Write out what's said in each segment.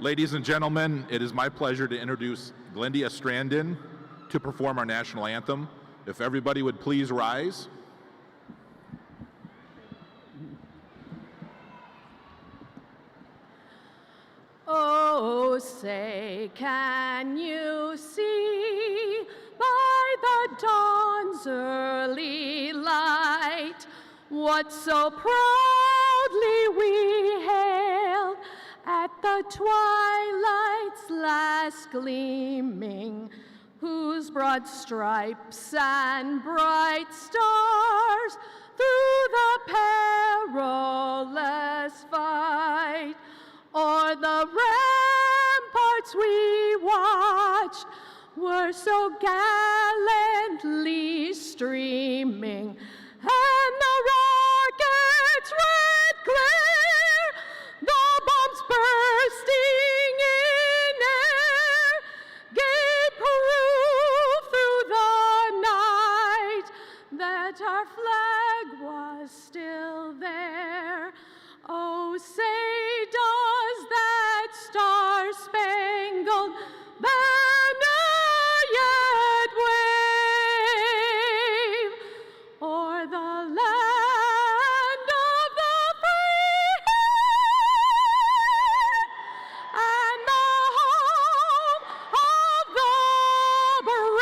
Ladies and gentlemen, it is my pleasure to introduce Glendia Strandon to perform our national anthem. If everybody would please rise. Oh, say, can you see by the dawn's early light what so proudly we hailed at the twilight's last gleaming, whose broad stripes and bright stars through the perilous fight o'er the ramparts we watched were so gallantly streaming, and the rockets' red glare, the bombs bursting in air, gave proof through the night that our flag was still there. Oh, say, does that star-spangled banner yet wave o'er the land of the free and the home of the brave?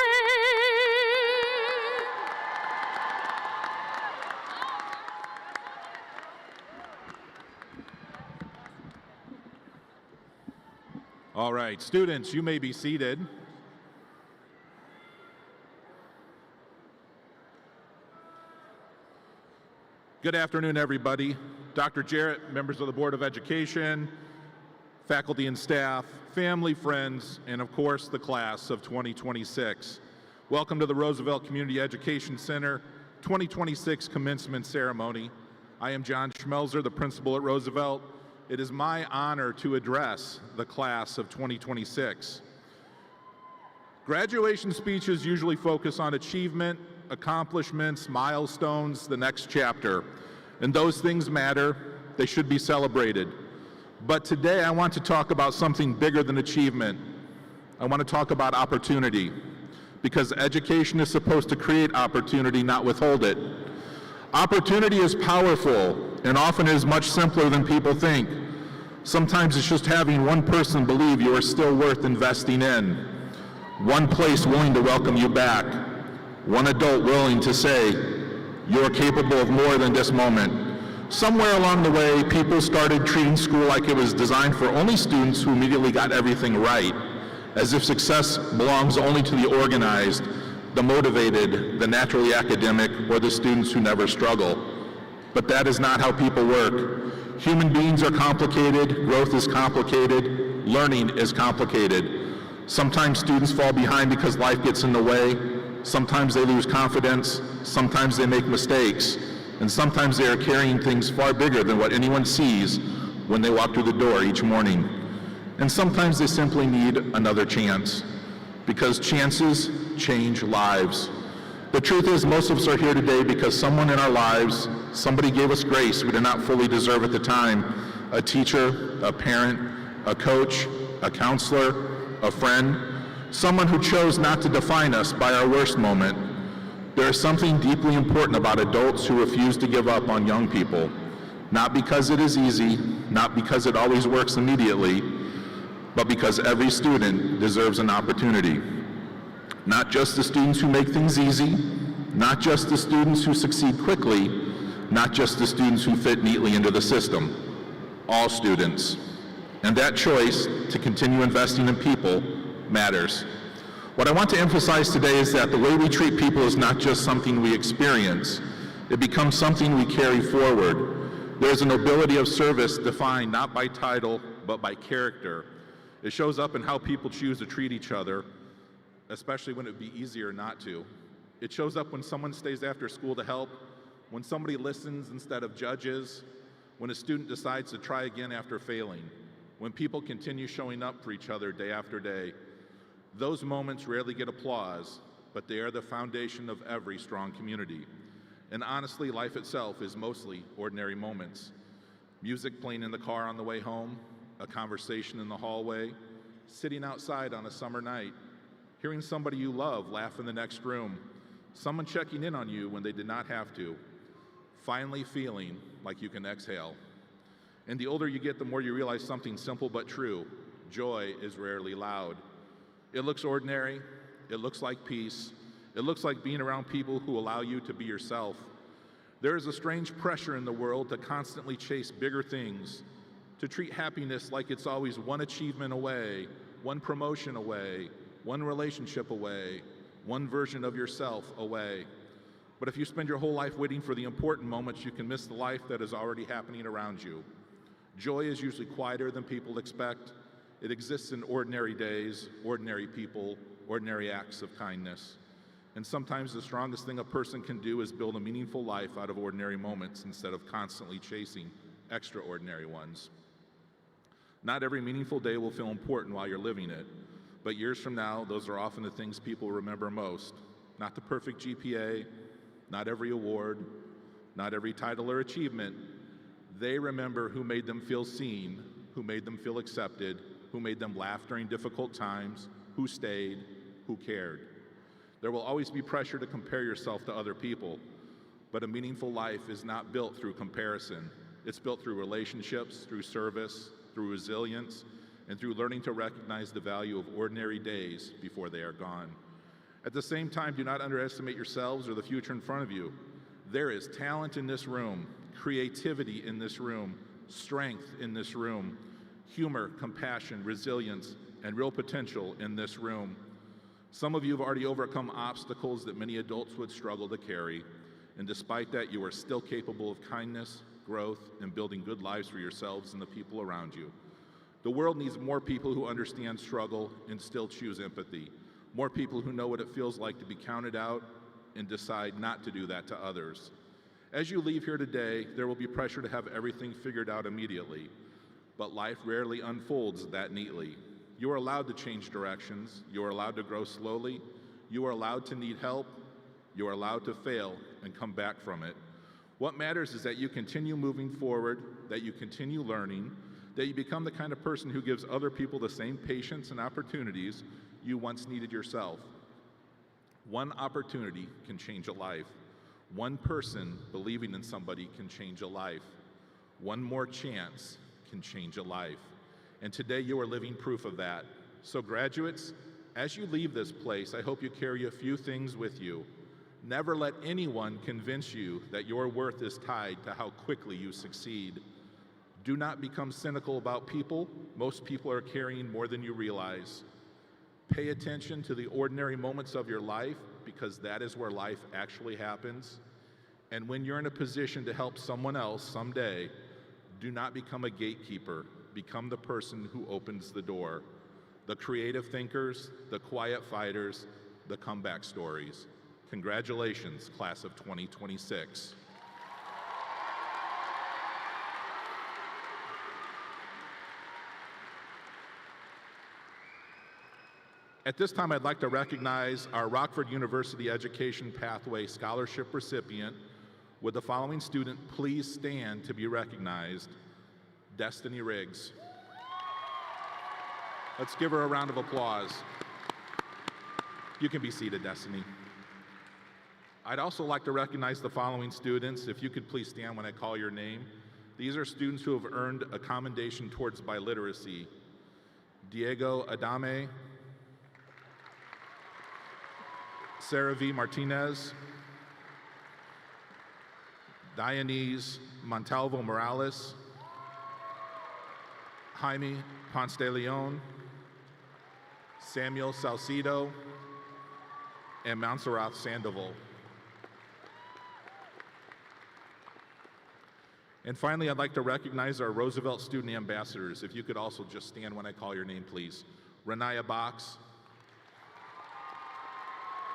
All right, students, you may be seated. Good afternoon, everybody. Dr. Jarrett, members of the Board of Education, faculty and staff, family, friends, and of course, the class of 2026. Welcome to the Roosevelt Community Education Center 2026 commencement ceremony. I am John Schmelzer, the principal at Roosevelt. It is my honor to address the class of 2026. Graduation speeches usually focus on achievement, accomplishments, milestones, the next chapter. And those things matter. They should be celebrated. But today I want to talk about something bigger than achievement. I want to talk about opportunity, because education is supposed to create opportunity, not withhold it. Opportunity is powerful and often is much simpler than people think. Sometimes it's just having one person believe you are still worth investing in, one place willing to welcome you back, one adult willing to say, you're capable of more than this moment. Somewhere along the way, people started treating school like it was designed for only students who immediately got everything right, as if success belongs only to the organized, the motivated, the naturally academic, or the students who never struggle. But that is not how people work. Human beings are complicated, growth is complicated, learning is complicated. Sometimes students fall behind because life gets in the way. Sometimes they lose confidence. Sometimes they make mistakes. And sometimes they are carrying things far bigger than what anyone sees when they walk through the door each morning. And sometimes they simply need another chance, because chances change lives. The truth is, most of us are here today because someone in our lives, somebody gave us grace we did not fully deserve at the time. A teacher, a parent, a coach, a counselor, a friend, someone who chose not to define us by our worst moment. There is something deeply important about adults who refuse to give up on young people, not because it is easy, not because it always works immediately, but because every student deserves an opportunity. Not just the students who make things easy, not just the students who succeed quickly, not just the students who fit neatly into the system, all students. And that choice to continue investing in people matters. What I want to emphasize today is that the way we treat people is not just something we experience, it becomes something we carry forward. There's a nobility of service defined not by title, but by character. It shows up in how people choose to treat each other, especially when it would be easier not to. It shows up when someone stays after school to help, when somebody listens instead of judges, when a student decides to try again after failing, when people continue showing up for each other day after day. Those moments rarely get applause, but they are the foundation of every strong community. And honestly, life itself is mostly ordinary moments. Music playing in the car on the way home, a conversation in the hallway, sitting outside on a summer night, hearing somebody you love laugh in the next room, someone checking in on you when they did not have to, finally feeling like you can exhale. And the older you get, the more you realize something simple but true. Joy is rarely loud. It looks ordinary. It looks like peace. It looks like being around people who allow you to be yourself. There is a strange pressure in the world to constantly chase bigger things, to treat happiness like it's always one achievement away, one promotion away, one relationship away, one version of yourself away. But if you spend your whole life waiting for the important moments, you can miss the life that is already happening around you. Joy is usually quieter than people expect. It exists in ordinary days, ordinary people, ordinary acts of kindness. And sometimes the strongest thing a person can do is build a meaningful life out of ordinary moments instead of constantly chasing extraordinary ones. Not every meaningful day will feel important while you're living it, but years from now, those are often the things people remember most. Not the perfect GPA, not every award, not every title or achievement. They remember who made them feel seen, who made them feel accepted, who made them laugh during difficult times, who stayed, who cared. There will always be pressure to compare yourself to other people, but a meaningful life is not built through comparison. It's built through relationships, through service, through resilience, and through learning to recognize the value of ordinary days before they are gone. At the same time, do not underestimate yourselves or the future in front of you. There is talent in this room, creativity in this room, strength in this room, humor, compassion, resilience, and real potential in this room. Some of you have already overcome obstacles that many adults would struggle to carry, and despite that, you are still capable of kindness, growth, and building good lives for yourselves and the people around you. The world needs more people who understand struggle and still choose empathy, more people who know what it feels like to be counted out and decide not to do that to others. As you leave here today, there will be pressure to have everything figured out immediately, but life rarely unfolds that neatly. You are allowed to change directions. You are allowed to grow slowly. You are allowed to need help. You are allowed to fail and come back from it. What matters is that you continue moving forward, that you continue learning, that you become the kind of person who gives other people the same patience and opportunities you once needed yourself. One opportunity can change a life. One person believing in somebody can change a life. One more chance can change a life. And today you are living proof of that. So graduates, as you leave this place, I hope you carry a few things with you. Never let anyone convince you that your worth is tied to how quickly you succeed. Do not become cynical about people. Most people are carrying more than you realize. Pay attention to the ordinary moments of your life, because that is where life actually happens. And when you're in a position to help someone else someday, do not become a gatekeeper. Become the person who opens the door. The creative thinkers, the quiet fighters, the comeback stories. Congratulations, class of 2026. At this time, I'd like to recognize our Rockford University Education Pathway Scholarship recipient. Would the following student please stand to be recognized? Destiny Riggs. Let's give her a round of applause. You can be seated, Destiny. I'd also like to recognize the following students. If you could please stand when I call your name. These are students who have earned a commendation towards biliteracy. Diego Adame, Sarah V. Martinez, Dianese Montalvo Morales, Jaime Ponce de Leon, Samuel Salcido, and Montserrat Sandoval. And finally, I'd like to recognize our Roosevelt student ambassadors. If you could also just stand when I call your name, please. Renaya Box,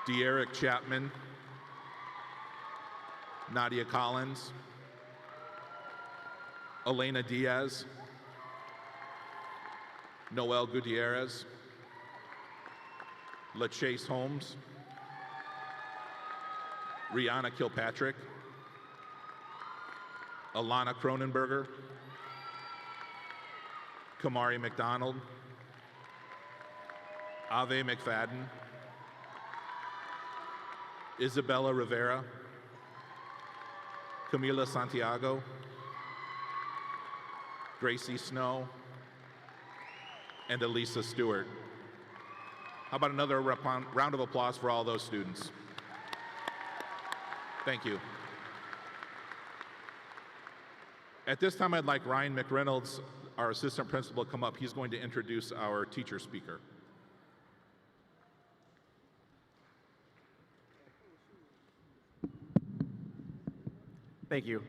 De'Eric Chapman, Nadia Collins, Elena Diaz, Noel Gutierrez, LaChase Holmes, Rihanna Kilpatrick, Alana Cronenberger, Kamari McDonald, Ave McFadden, Isabella Rivera, Camila Santiago, Gracie Snow, and Elisa Stewart. How about another round of applause for all those students? Thank you. At this time, I'd like Ryan McReynolds, our assistant principal, to come up. He's going to introduce our teacher speaker. Thank you.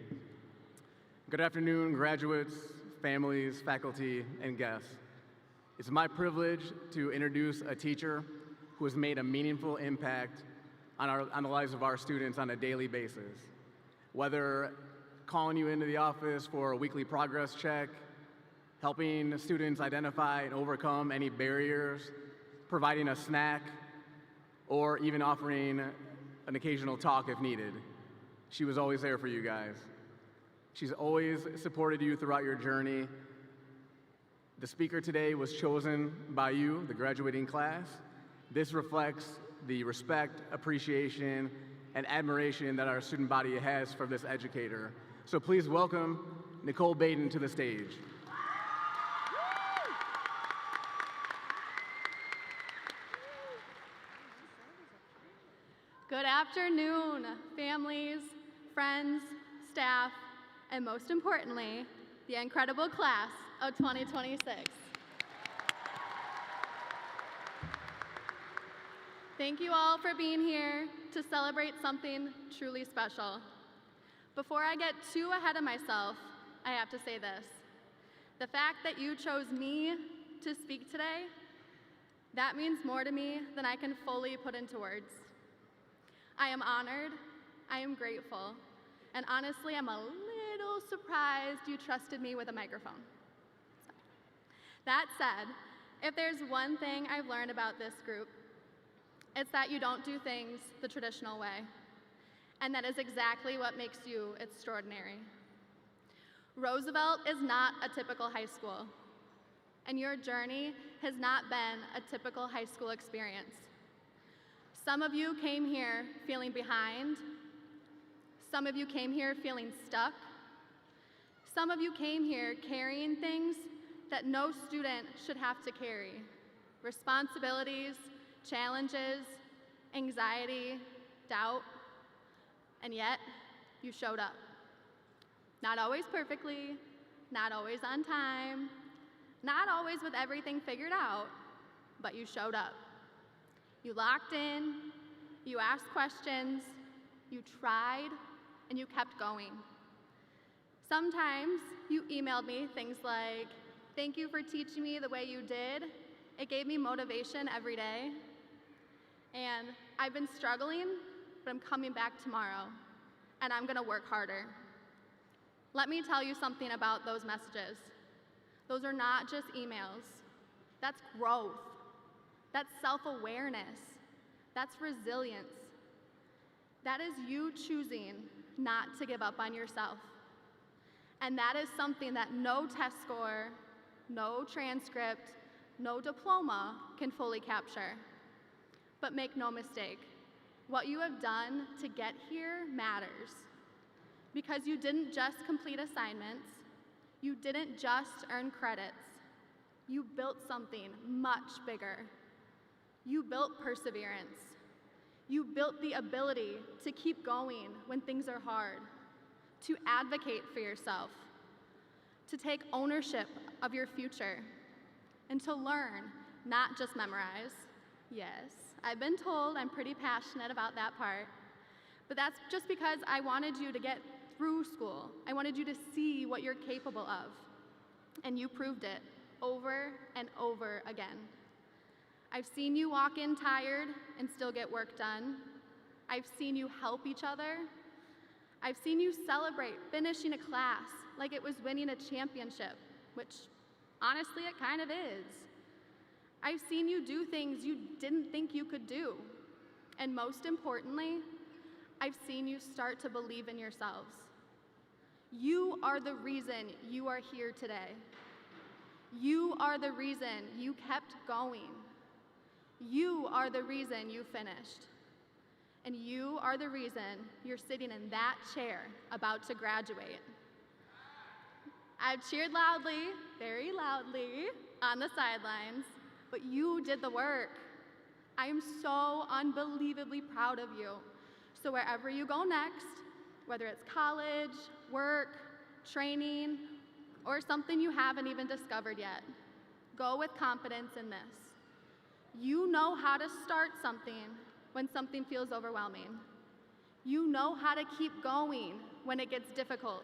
Good afternoon, graduates, families, faculty, and guests. It's my privilege to introduce a teacher who has made a meaningful impact on the lives of our students on a daily basis. Whether calling you into the office for a weekly progress check, helping students identify and overcome any barriers, providing a snack, or even offering an occasional talk if needed. She was always there for you guys. She's always supported you throughout your journey. The speaker today was chosen by you, the graduating class. This reflects the respect, appreciation, and admiration that our student body has for this educator. So please welcome Nicole Baden to the stage. Good afternoon, families, friends, staff, and most importantly, the incredible class of 2026. Thank you all for being here to celebrate something truly special. Before I get too ahead of myself, I have to say this. The fact that you chose me to speak today, that means more to me than I can fully put into words. I am honored, I am grateful, and honestly, I'm a little surprised you trusted me with a microphone. That said, if there's one thing I've learned about this group, it's that you don't do things the traditional way, and that is exactly what makes you extraordinary. Roosevelt is not a typical high school, and your journey has not been a typical high school experience. Some of you came here feeling behind. Some of you came here feeling stuck. Some of you came here carrying things that no student should have to carry: responsibilities, challenges, anxiety, doubt, and yet you showed up. Not always perfectly, not always on time, not always with everything figured out, but you showed up. You locked in, you asked questions, you tried, and you kept going. Sometimes you emailed me things like, "Thank you for teaching me the way you did. It gave me motivation every day." And "I've been struggling, but I'm coming back tomorrow, and I'm gonna work harder." Let me tell you something about those messages. Those are not just emails. That's growth. That's self-awareness. That's resilience. That is you choosing not to give up on yourself. And that is something that no test score, no transcript, no diploma can fully capture. But make no mistake, what you have done to get here matters. Because you didn't just complete assignments, you didn't just earn credits, you built something much bigger. You built perseverance. You built the ability to keep going when things are hard, to advocate for yourself, to take ownership of your future, and to learn, not just memorize. Yes, I've been told I'm pretty passionate about that part, but that's just because I wanted you to get through school. I wanted you to see what you're capable of, and you proved it over and over again. I've seen you walk in tired and still get work done. I've seen you help each other. I've seen you celebrate finishing a class like it was winning a championship, which honestly it kind of is. I've seen you do things you didn't think you could do. And most importantly, I've seen you start to believe in yourselves. You are the reason you are here today. You are the reason you kept going. You are the reason you finished. And you are the reason you're sitting in that chair about to graduate. I've cheered loudly, very loudly, on the sidelines, but you did the work. I am so unbelievably proud of you. So wherever you go next, whether it's college, work, training, or something you haven't even discovered yet, go with confidence in this. You know how to start something when something feels overwhelming. You know how to keep going when it gets difficult.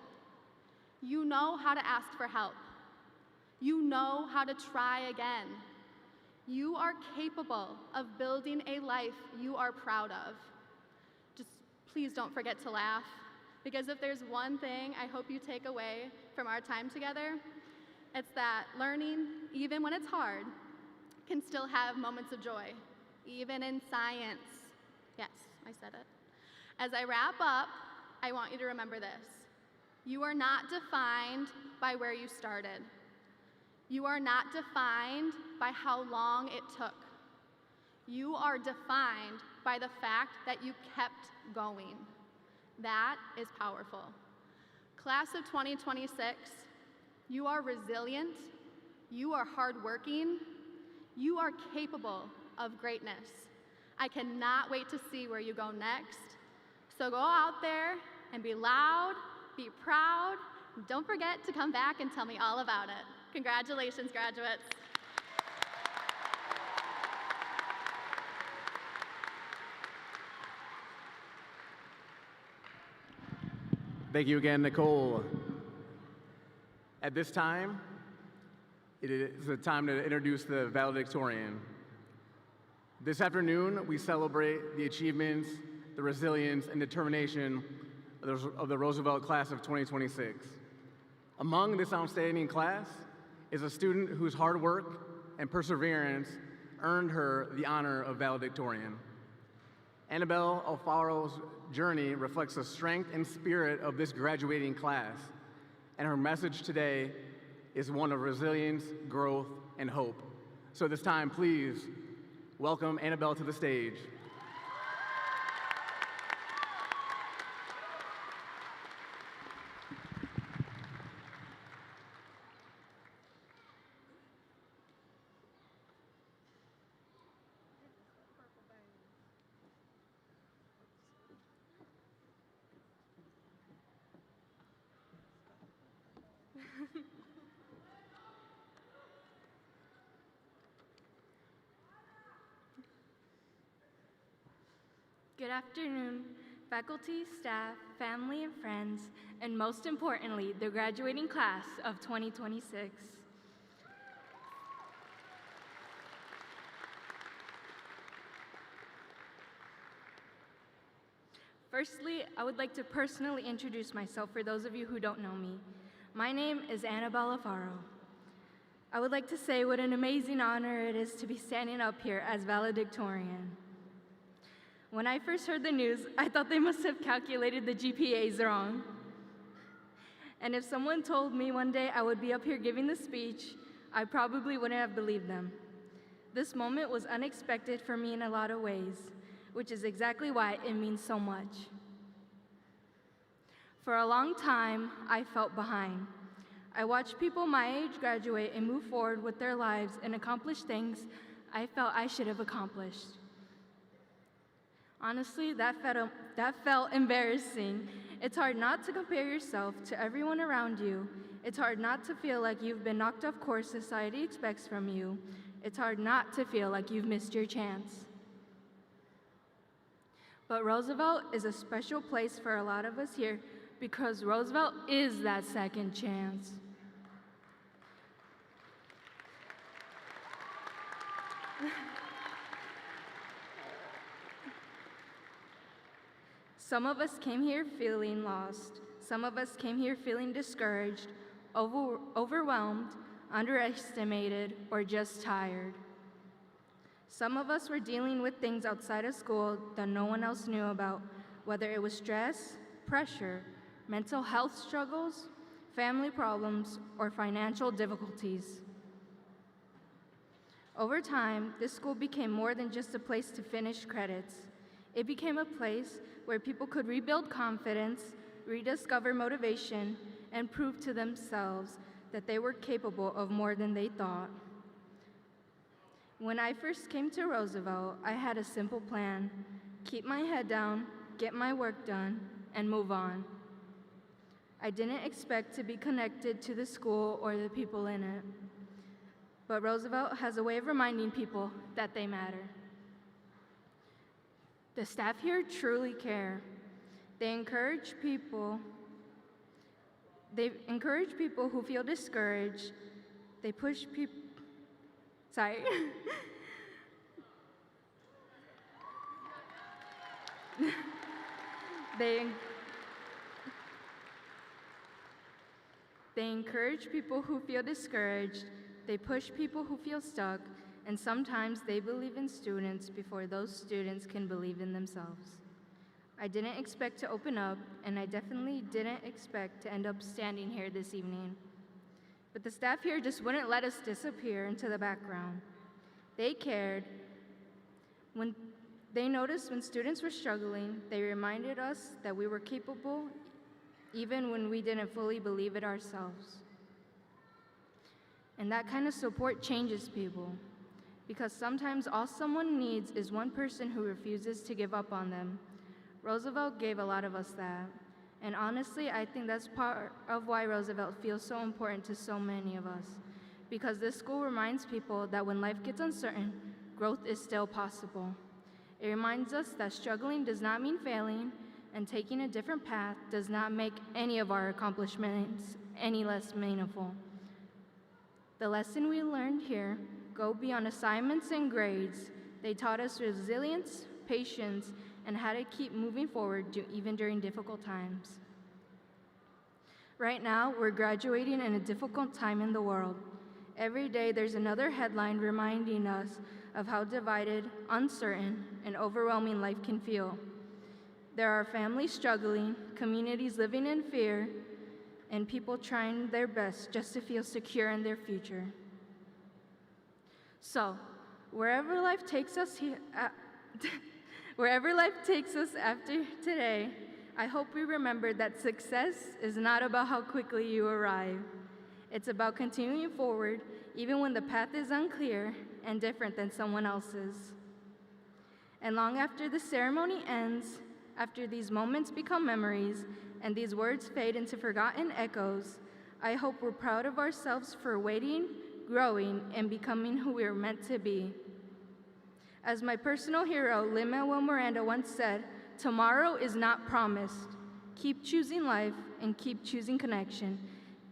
You know how to ask for help. You know how to try again. You are capable of building a life you are proud of. Just please don't forget to laugh, because if there's one thing I hope you take away from our time together, it's that learning, even when it's hard, can still have moments of joy, even in science. Yes, I said it. As I wrap up, I want you to remember this. You are not defined by where you started. You are not defined by how long it took. You are defined by the fact that you kept going. That is powerful. Class of 2026, you are resilient, you are hardworking, you are capable of greatness. I cannot wait to see where you go next. So go out there and be loud, be proud, and don't forget to come back and tell me all about it. Congratulations, graduates. Thank you again, Nicole. At this time, it is the time to introduce the valedictorian. This afternoon, we celebrate the achievements, the resilience, and determination of the Roosevelt class of 2026. Among this outstanding class is a student whose hard work and perseverance earned her the honor of valedictorian. Annabelle Alfaro's journey reflects the strength and spirit of this graduating class, and her message today is one of resilience, growth, and hope. So this time, please welcome Annabelle to the stage. Good afternoon, faculty, staff, family, and friends, and most importantly, the graduating class of 2026. Firstly, I would like to personally introduce myself for those of you who don't know me. My name is Annabelle Alfaro. I would like to say what an amazing honor it is to be standing up here as valedictorian. When I first heard the news, I thought they must have calculated the GPAs wrong. And if someone told me one day I would be up here giving the speech, I probably wouldn't have believed them. This moment was unexpected for me in a lot of ways, which is exactly why it means so much. For a long time, I felt behind. I watched people my age graduate and move forward with their lives and accomplish things I felt I should have accomplished. Honestly, that felt embarrassing. It's hard not to compare yourself to everyone around you. It's hard not to feel like you've been knocked off course society expects from you. It's hard not to feel like you've missed your chance. But Roosevelt is a special place for a lot of us here because Roosevelt is that second chance. Some of us came here feeling lost. Some of us came here feeling discouraged, overwhelmed, underestimated, or just tired. Some of us were dealing with things outside of school that no one else knew about, whether it was stress, pressure, mental health struggles, family problems, or financial difficulties. Over time, this school became more than just a place to finish credits. It became a place where people could rebuild confidence, rediscover motivation, and prove to themselves that they were capable of more than they thought. When I first came to Roosevelt, I had a simple plan: keep my head down, get my work done, and move on. I didn't expect to be connected to the school or the people in it. But Roosevelt has a way of reminding people that they matter. The staff here truly care. They encourage people who feel discouraged. They push people, sorry. They encourage people who feel discouraged. They push people who feel stuck, and sometimes they believe in students before those students can believe in themselves. I didn't expect to open up, and I definitely didn't expect to end up standing here this evening. But the staff here just wouldn't let us disappear into the background. They cared. When they noticed when students were struggling, they reminded us that we were capable even when we didn't fully believe it ourselves. And that kind of support changes people, because sometimes all someone needs is one person who refuses to give up on them. Roosevelt gave a lot of us that. And honestly, I think that's part of why Roosevelt feels so important to so many of us, because this school reminds people that when life gets uncertain, growth is still possible. It reminds us that struggling does not mean failing, and taking a different path does not make any of our accomplishments any less meaningful. The lesson we learned here go beyond assignments and grades. They taught us resilience, patience, and how to keep moving forward even during difficult times. Right now, we're graduating in a difficult time in the world. Every day, there's another headline reminding us of how divided, uncertain, and overwhelming life can feel. There are families struggling, communities living in fear, and people trying their best just to feel secure in their future. So, wherever life takes us after today, I hope we remember that success is not about how quickly you arrive. It's about continuing forward even when the path is unclear and different than someone else's. And long after the ceremony ends, after these moments become memories and these words fade into forgotten echoes, I hope we're proud of ourselves for waiting, growing, and becoming who we were meant to be. As my personal hero, Lin-Manuel Miranda, once said, tomorrow is not promised. Keep choosing life and keep choosing connection.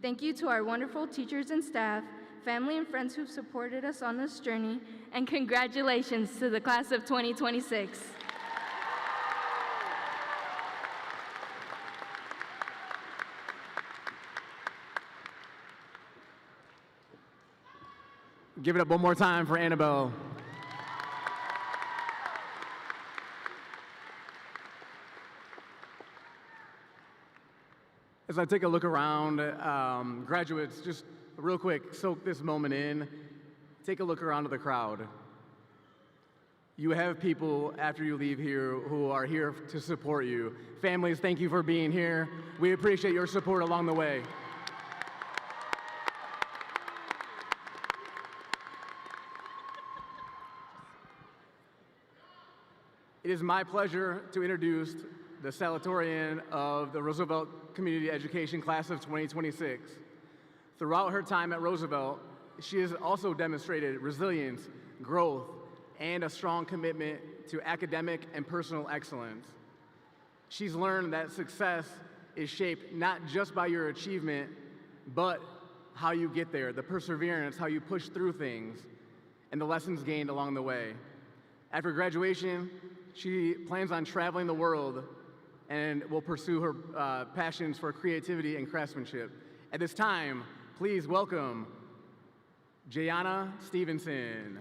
Thank you to our wonderful teachers and staff, family and friends who've supported us on this journey, and congratulations to the class of 2026. Give it up one more time for Annabelle. As I take a look around, graduates, just real quick, soak this moment in. Take a look around at the crowd. You have people after you leave here who are here to support you. Families, thank you for being here. We appreciate your support along the way. It is my pleasure to introduce the salutatorian of the Roosevelt Community Education Class of 2026. Throughout her time at Roosevelt, she has also demonstrated resilience, growth, and a strong commitment to academic and personal excellence. She's learned that success is shaped not just by your achievement, but how you get there, the perseverance, how you push through things, and the lessons gained along the way. After graduation, she plans on traveling the world and will pursue her passions for creativity and craftsmanship. At this time, please welcome Jayana Stevenson.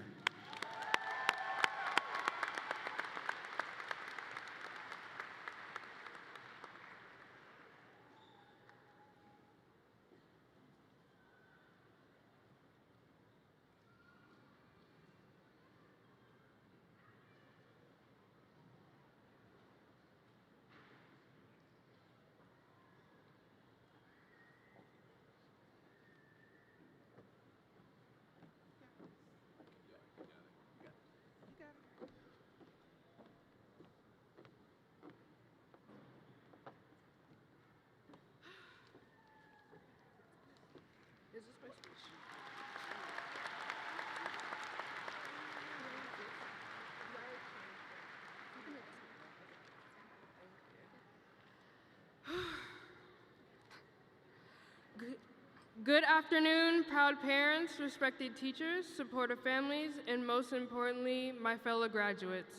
Good afternoon, proud parents, respected teachers, supportive families, and most importantly, my fellow graduates.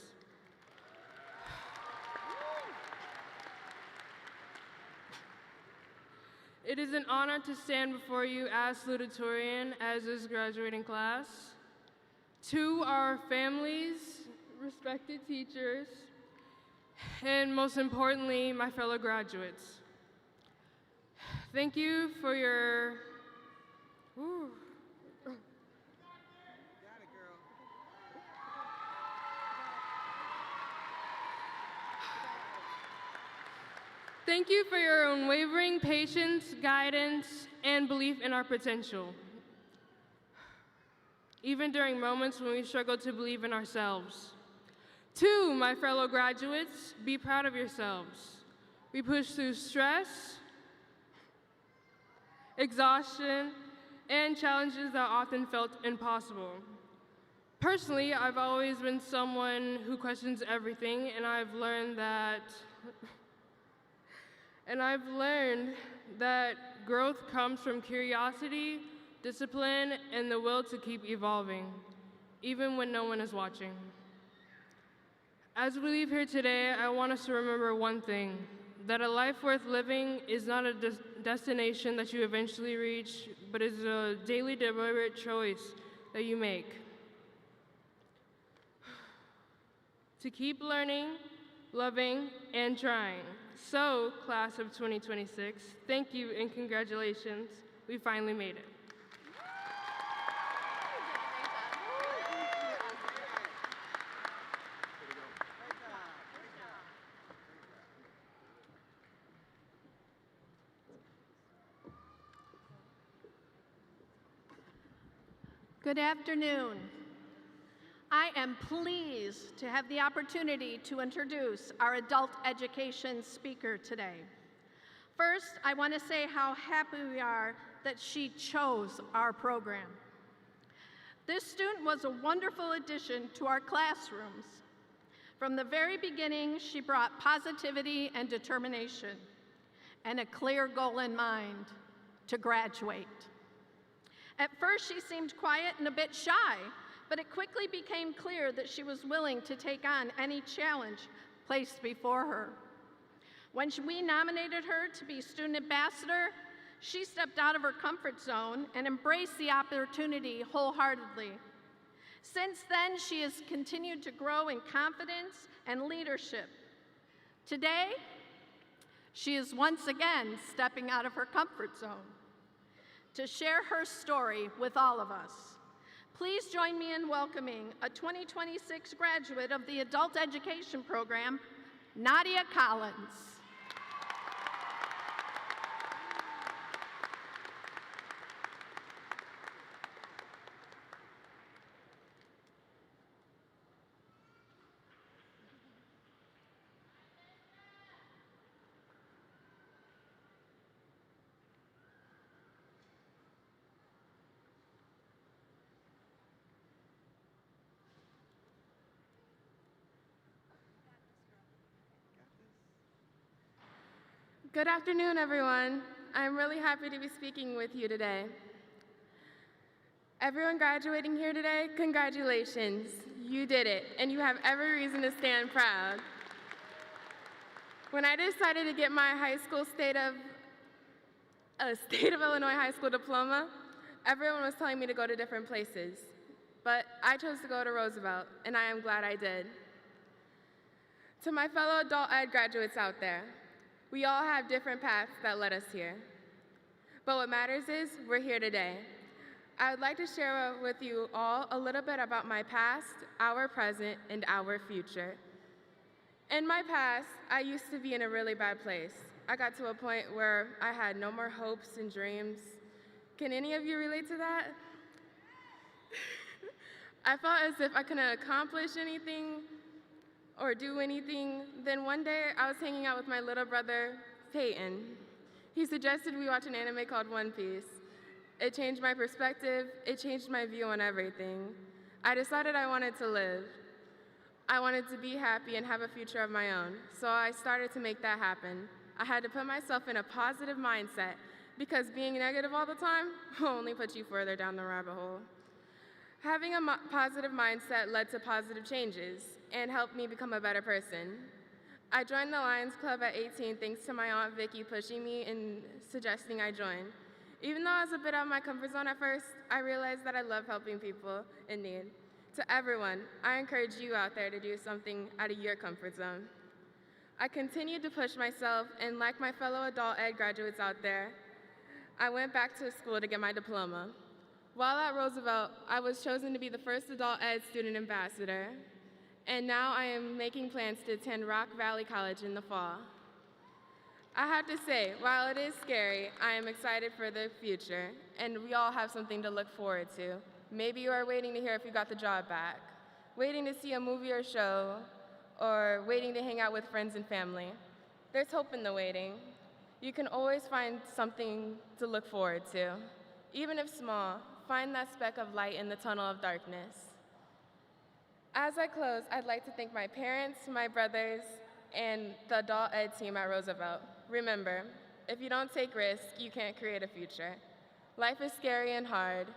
It is an honor to stand before you as salutatorian, as this graduating class. To our families, respected teachers, and most importantly, my fellow graduates. Thank you for your Thank you for your unwavering patience, guidance, and belief in our potential. Even during moments when we struggle to believe in ourselves. To my fellow graduates, be proud of yourselves. We push through stress, exhaustion, and challenges that often felt impossible. Personally, I've always been someone who questions everything, and I've learned that growth comes from curiosity, discipline, and the will to keep evolving, even when no one is watching. As we leave here today, I want us to remember one thing, that a life worth living is not a destination that you eventually reach, but is a daily deliberate choice that you make. To keep learning, loving, and trying. So, class of 2026, thank you and congratulations. We finally made it. Good afternoon. I am pleased to have the opportunity to introduce our adult education speaker today. First, I want to say how happy we are that she chose our program. This student was a wonderful addition to our classrooms. From the very beginning, she brought positivity and determination and a clear goal in mind, to graduate. At first, she seemed quiet and a bit shy, but it quickly became clear that she was willing to take on any challenge placed before her. When we nominated her to be student ambassador, she stepped out of her comfort zone and embraced the opportunity wholeheartedly. Since then, she has continued to grow in confidence and leadership. Today, she is once again stepping out of her comfort zone to share her story with all of us. Please join me in welcoming a 2026 graduate of the Adult Education Program, Nadia Collins. Good afternoon, everyone. I'm really happy to be speaking with you today. Everyone graduating here today, congratulations. You did it, and you have every reason to stand proud. When I decided to get my state of Illinois high school diploma, everyone was telling me to go to different places. But I chose to go to Roosevelt, and I am glad I did. To my fellow adult ed graduates out there, we all have different paths that led us here. But what matters is we're here today. I would like to share with you all a little bit about my past, our present, and our future. In my past, I used to be in a really bad place. I got to a point where I had no more hopes and dreams. Can any of you relate to that? I felt as if I couldn't accomplish anything or do anything. Then one day, I was hanging out with my little brother, Peyton. He suggested we watch an anime called One Piece. It changed my perspective. It changed my view on everything. I decided I wanted to live. I wanted to be happy and have a future of my own, so I started to make that happen. I had to put myself in a positive mindset because being negative all the time will only put you further down the rabbit hole. Having a positive mindset led to positive changes and helped me become a better person. I joined the Lions Club at 18 thanks to my Aunt Vicky pushing me and suggesting I join. Even though I was a bit out of my comfort zone at first, I realized that I love helping people in need. To everyone, I encourage you out there to do something out of your comfort zone. I continued to push myself, and like my fellow adult ed graduates out there, I went back to school to get my diploma. While at Roosevelt, I was chosen to be the first adult ed student ambassador, and now I am making plans to attend Rock Valley College in the fall. I have to say, while it is scary, I am excited for the future, and we all have something to look forward to. Maybe you are waiting to hear if you got the job back, waiting to see a movie or show, or waiting to hang out with friends and family. There's hope in the waiting. You can always find something to look forward to. Even if small, find that speck of light in the tunnel of darkness. As I close, I'd like to thank my parents, my brothers, and the adult ed team at Roosevelt. Remember, if you don't take risks, you can't create a future. Life is scary and hard,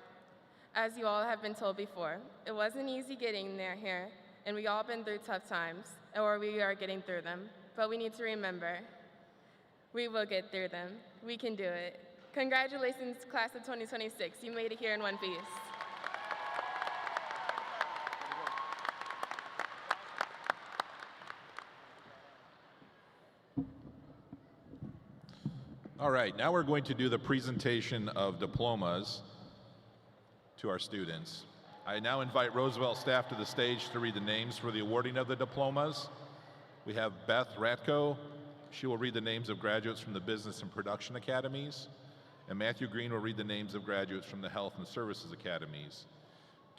as you all have been told before. It wasn't easy getting here, and we all been through tough times, or we are getting through them. But we need to remember, we will get through them. We can do it. Congratulations, class of 2026. You made it here in one piece. All right, now we're going to do the presentation of diplomas to our students. I now invite Roosevelt staff to the stage to read the names for the awarding of the diplomas. We have Beth Ratko. She will read the names of graduates from the Business and Production Academies. And Matthew Green will read the names of graduates from the Health and Services Academies.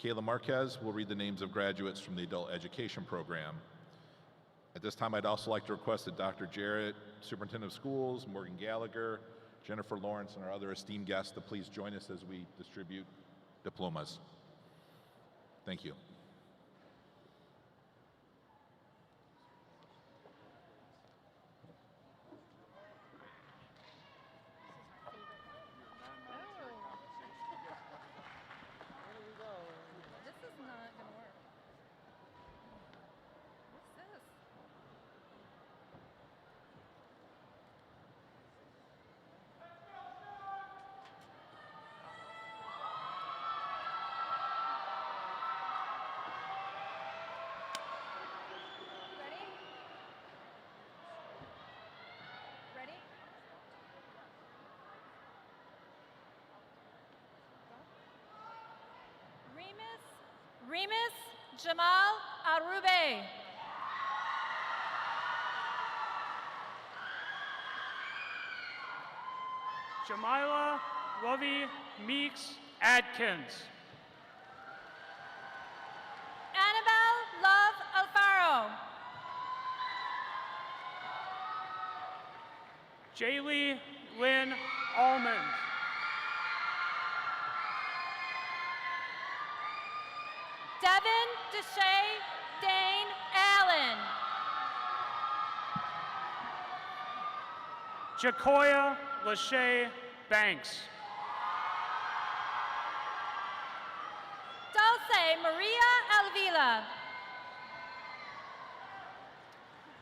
Kayla Marquez will read the names of graduates from the Adult Education Program. At this time, I'd also like to request that Dr. Jarrett, Superintendent of Schools, Morgan Gallagher, Jennifer Lawrence, and our other esteemed guests to please join us as we distribute diplomas. Thank you. Remus Jamal Arube. Jamila Lovey Meeks Adkins. Annabelle Love Alfaro. Jaylee Lynn Almond. Devin Deshay Dane Allen. Jacoya Lachey Banks. Dulce Maria Alvila.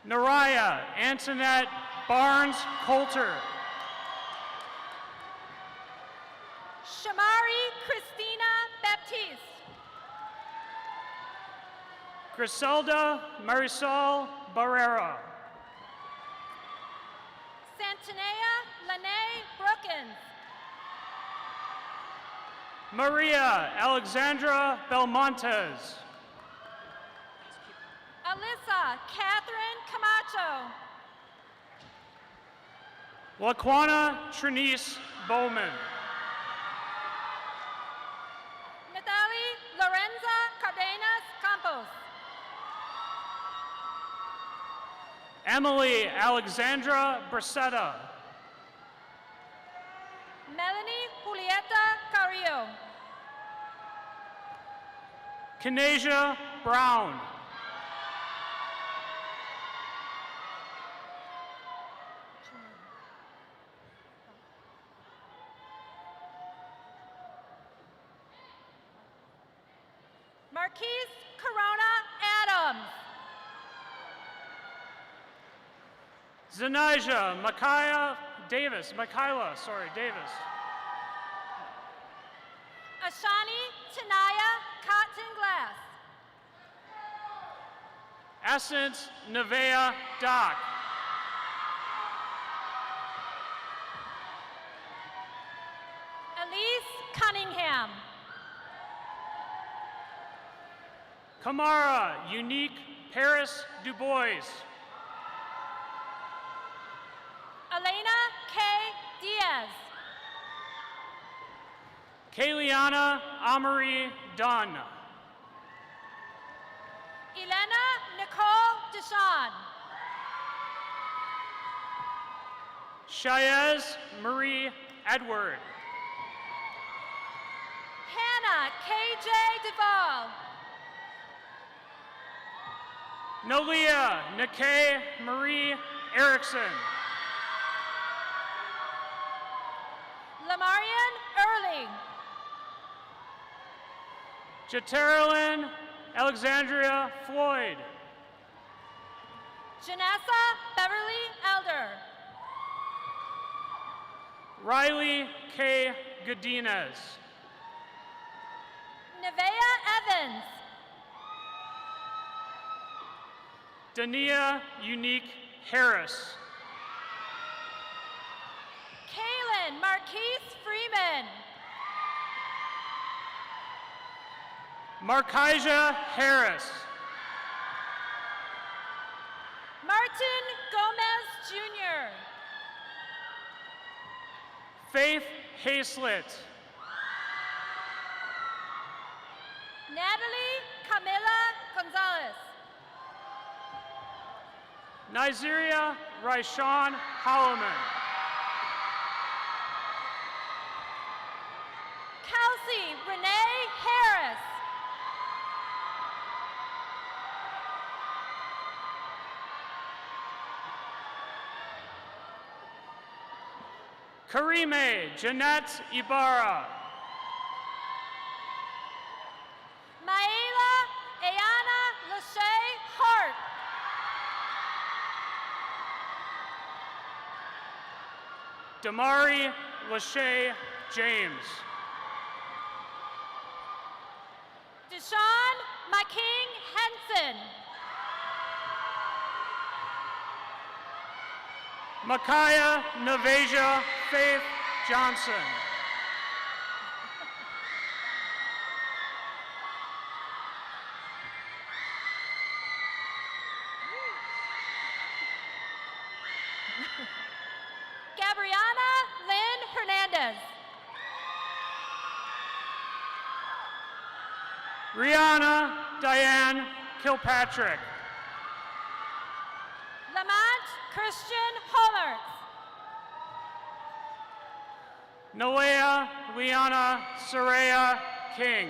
Naraya Antoinette Barnes Coulter. Shamari Christina Baptiste. Griselda Marisol Barrera. Santanea Lene Brookins. Maria Alexandra Belmontes. Alyssa Catherine Camacho. Laquana Trinice Bowman. Natalie Lorenza Cardenas Campos. Emily Alexandra Bracetta. Melanie Julieta Kanasia Brown. Marquise Corona Adams. Zanijah Makayla Davis. Ashani Tanaya Cotton Glass. Essence Nevea Dock. Elise Cunningham. Kamara Unique Paris Dubois. Elena K. Diaz. Kayliana Amory Dunn. Elena Nicole Deshawn. Shaez Marie Edward. Hannah K.J. Duvall. Nolia Nikay Marie Erickson. Lamarian Early. Jaterlyn Alexandria Floyd. Janessa Beverly Elder. Riley K. Godinez. Nevea Evans. Dania Unique Harris. Kaylin Marquise Freeman. Markija Harris. Martin Gomez Jr. Faith Hazlett. Natalie Camila Gonzalez. Nigeria Raishan Holloman. Kelsey Renee Harris. Karime Jeanette Ibarra. Maela Ayana Lachey Hart. Damari Lachey James. Deshaun McKing Henson. Makaya Naveja Faith Johnson. Gabriana Lynn Hernandez. Rihanna Diane Kilpatrick. Lamont Christian Homertz. Noea Liana Soraya King.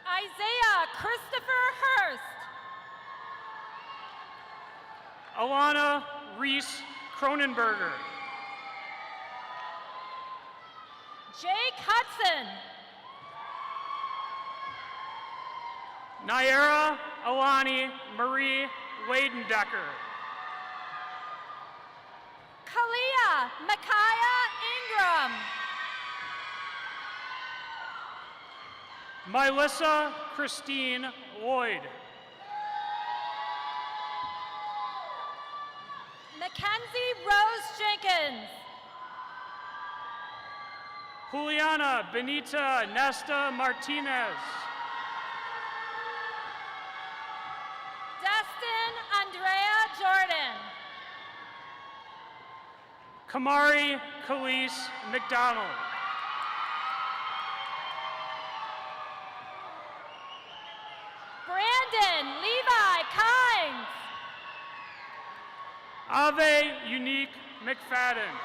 Isaiah Christopher Hurst. Alana Reese Cronenberger. Jake Hudson. Naira Alani Marie Wadendecker. Kalia Micaiah Ingram. Mylissa Christine Lloyd. Mackenzie Rose Jenkins. Juliana Benita Nesta Martinez. Destin Andrea Jordan. Kamari Khalees McDonald. Brandon Levi Kynes. Ave Unique McFadden.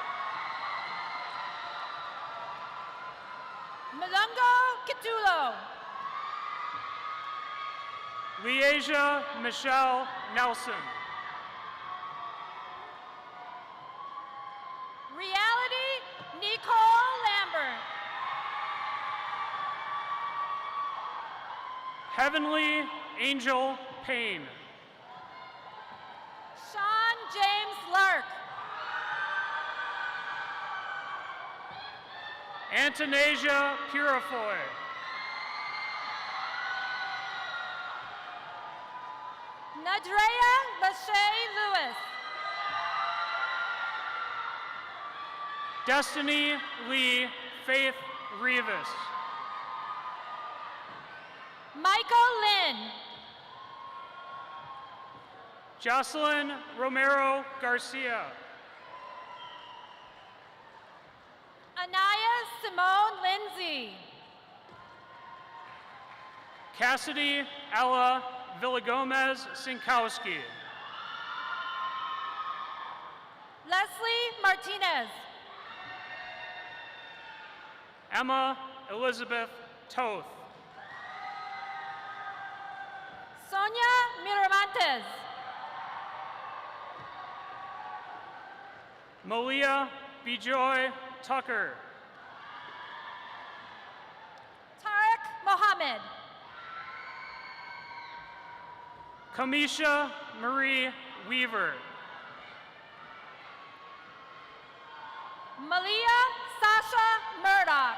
Malungo Kitulo. Leasia Michelle Nelson. Reality Nicole Lambert. Heavenly Angel Payne. Sean James Lark. Antonasia Purifoy. Nadrea Lachey Lewis. Destiny Lee Faith Rivas. Michael Lynn. Jocelyn Romero Garcia. Anaya Simone Lindsay. Cassidy Ella Villagomez Sinkowski. Leslie Martinez. Emma Elizabeth Toth. Sonia Miramontes. Malia Bijoy Tucker. Tarek Mohammed. Kamisha Marie Weaver. Malia Sasha Murdoch.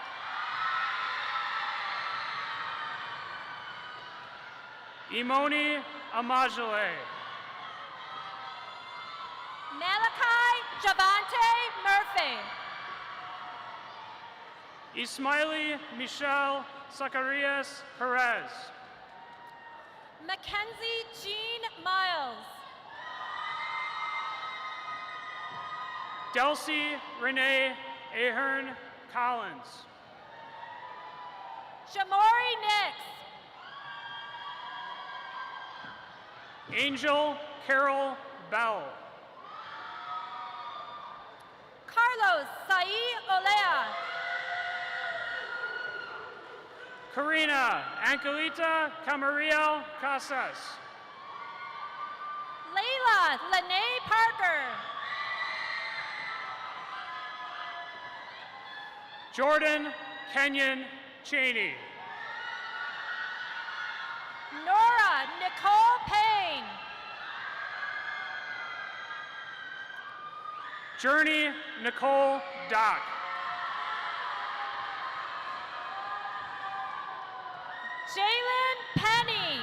Imoni Amajale. Malachi Javante Murphy. Ismaili Michelle Zacharias Perez. Mackenzie Jean Miles. Delcy Renee Ahern Collins. Shamori Nix. Angel Carol Bell. Carlos Sai Olea. Karina Angelita Camariel Casas. Layla Lene Parker. Jordan Kenyon Cheney. Nora Nicole Payne. Journey Nicole Dock. Jalen Penny.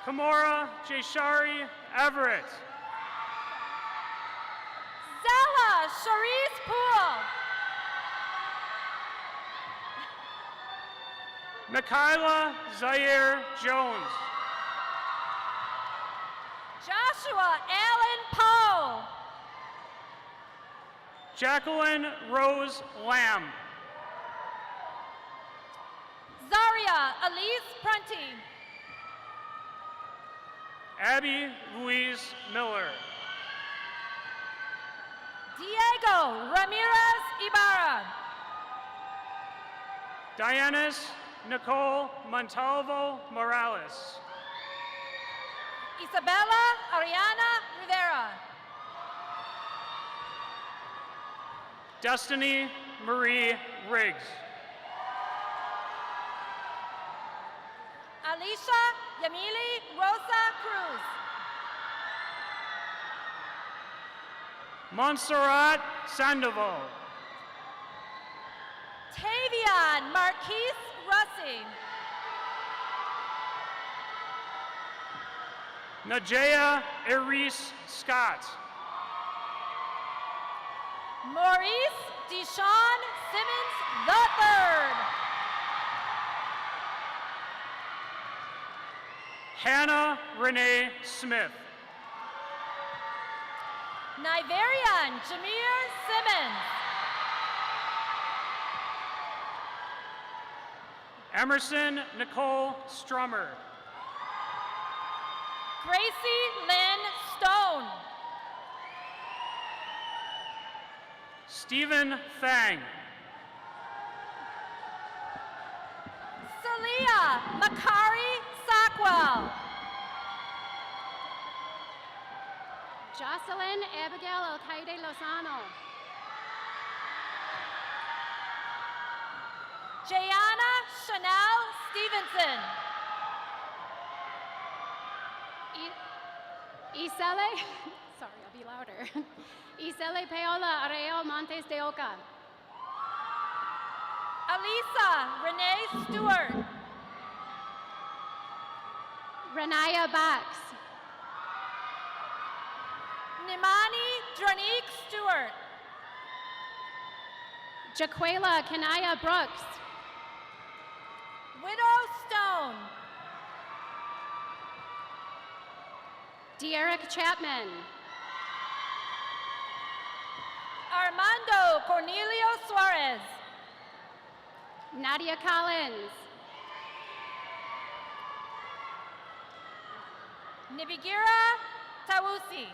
Kamora Jeshari Everett. Zella Charisse Poole. Mikaela Zaire Jones. Joshua Allen Poe. Jacqueline Rose Lamb. Zaria Elise Prunty. Abby Louise Miller. Diego Ramirez Ibarra. Dianis Nicole Montalvo Morales. Isabella Ariana Rivera. Destiny Marie Riggs. Alicia Yamili Rosa Cruz. Montserrat Sandoval. Tavion Marquise Russi. Najea Eris Scott. Maurice Deshawn Simmons III. Hannah Renee Smith. Niverian Jameer Simmons. Emerson Nicole Strummer. Gracie Lynn Stone. Stephen Thang. Celia Makari Sockwell. Jocelyn Abigail Alcaide Lozano. Jayana Chanel Stevenson. Isele, sorry, I'll be louder. Isele Paola Areo Montes de Oca. Alisa Renee Stewart. Renaya Bax. Nimani Dronique Stewart. Jaquela Kanaya Brooks. Widow Stone. De'Eric Chapman. Armando Cornelio Suarez. Nadia Collins. Nibigira Tawusi.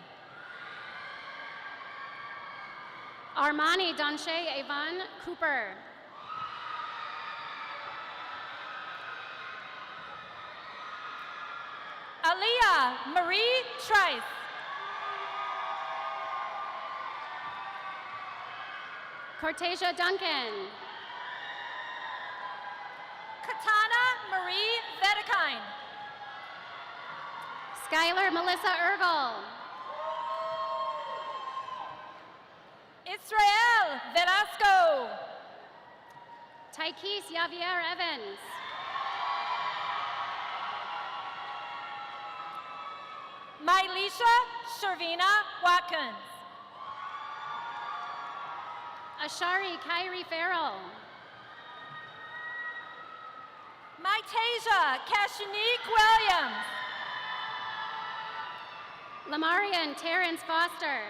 Armani Donche Avon Cooper. Aliyah Marie Trice. Cortasia Duncan. Katana Marie Vedekine. Skylar Melissa Ergel. Israel Velasco. Tykees Javier Evans. Mylisha Shervina Watkins. Ashari Kyrie Farrell. Mytasia Kashanique Williams. Lamarian Terrence Foster.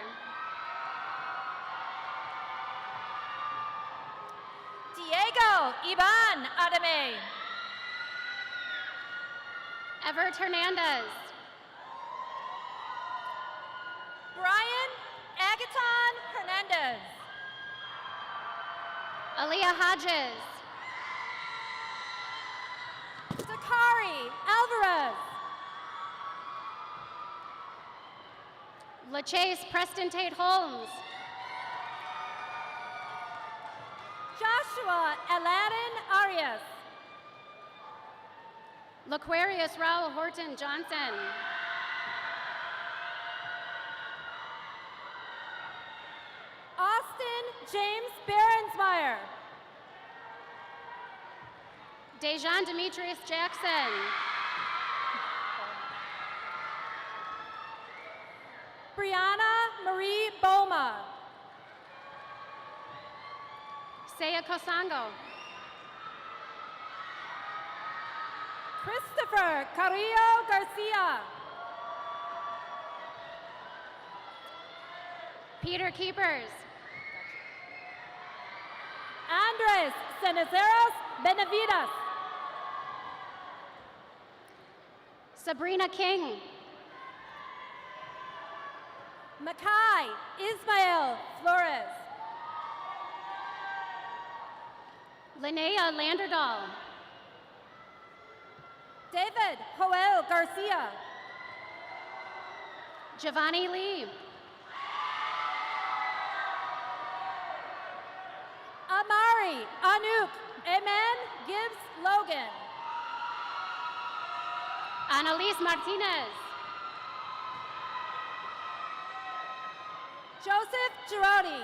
Diego Ivan Adame. Everett Hernandez. Brian Agaton Hernandez. Aaliyah Hodges. Dakari Alvarez. LaChase Preston Tate Holmes. Joshua Aladdin Arias. Laquarius Raul Horton Johnson. Austin James Berensmeyer. Dejan Demetrius Jackson. Brianna Marie Boma. Saya Kosango. Christopher Carrillo Garcia. Peter Keepers. Andres Cenezeros Benavides. Sabrina King. Makai Ismael Flores. Linnea Landerdahl. David Joel Garcia. Giovanni Lee. Amari Anouk Amen Gibbs Logan. Annalise Martinez. Joseph Girardi.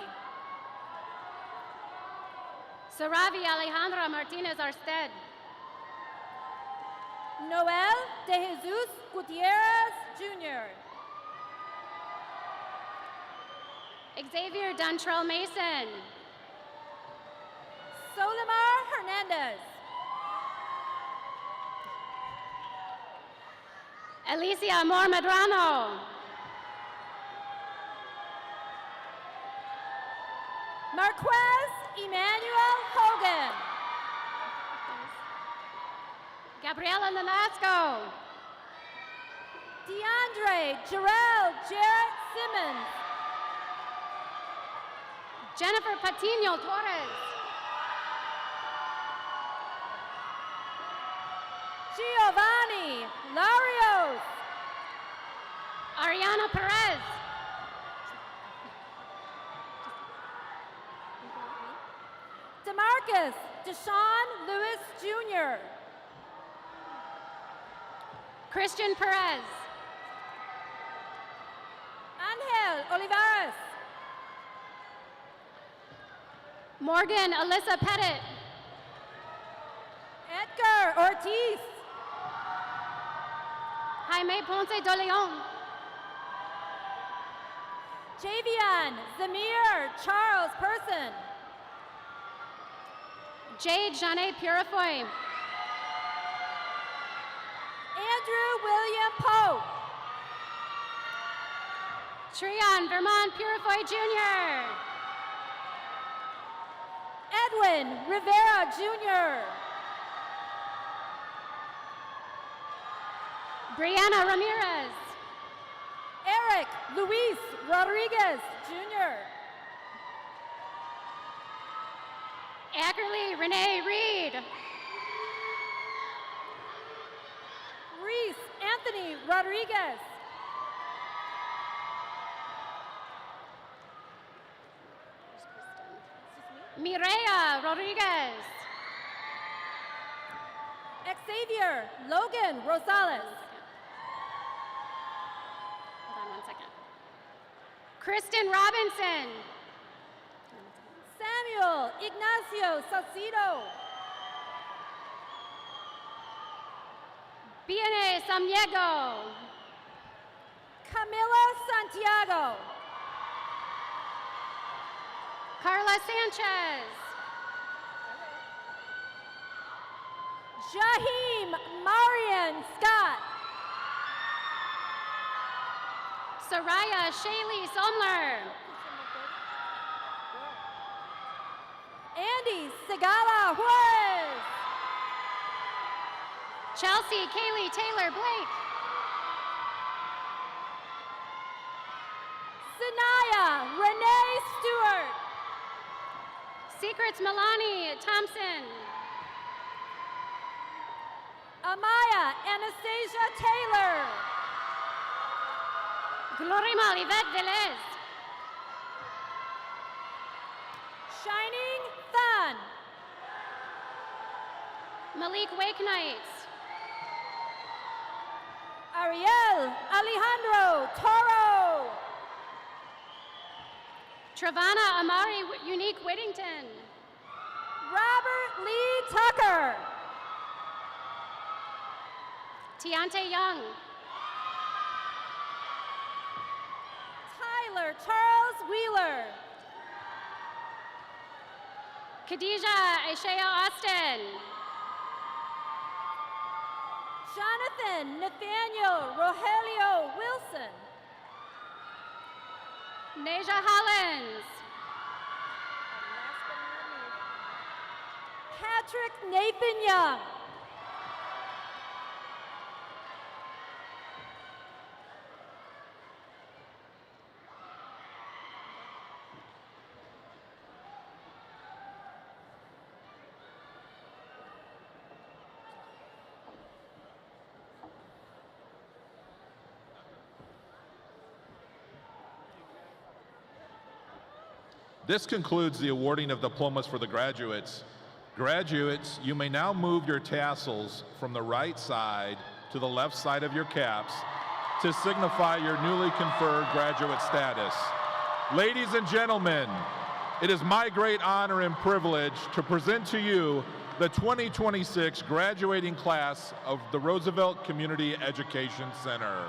Saravi Alejandra Martinez Arstead. Noel De Jesus Gutierrez Jr. Xavier Duntrell Mason. Solimar Hernandez. Alicia Amor Medrano. Marquez Emmanuel Hogan. Gabriela Nolasco. DeAndre Jarrell Jarrett Simmons. Jennifer Patino Torres. Giovanni Larios. Ariana Perez. DeMarcus Deshaun Lewis Jr. Christian Perez. Angel Olivares. Morgan Alyssa Pettit. Edgar Ortiz. Jaime Ponce de Leon. Javian Zamir Charles Person. Jade Janae Purifoy. Andrew William Pope. Trion Vermont Purifoy Jr. Edwin Rivera Jr. Brianna Ramirez. Eric Luis Rodriguez Jr. Ackerley Renee Reed. Reese Anthony Rodriguez. Mireya Rodriguez. Xavier Logan Rosales. Hold on one second. Kristen Robinson. Samuel Ignacio Salcido. Biene Samiego. Camila Santiago. Carla Sanchez. Jaheim Marian Scott. Soraya Shaylee Somler. Andy Segala Juarez. Chelsea Kaylee Taylor Blake. Sanaya Renee Stewart. Secrets Milani Thompson. Amaya Anastasia Taylor. Glorima Yvette Velez. Shining Thun. Malik Wakenight. Ariel Alejandro Toro. Travana Amari Unique Whittington. Robert Lee Tucker. Tiante Young. Tyler Charles Wheeler. Khadijah Ashea Austin. Jonathan Nathaniel Rogelio Wilson. Naja Hollins. Patrick Nathan Young. This concludes the awarding of diplomas for the graduates. Graduates, you may now move your tassels from the right side to the left side of your caps to signify your newly conferred graduate status. Ladies and gentlemen, it is my great honor and privilege to present to you the 2026 graduating class of the Roosevelt Community Education Center.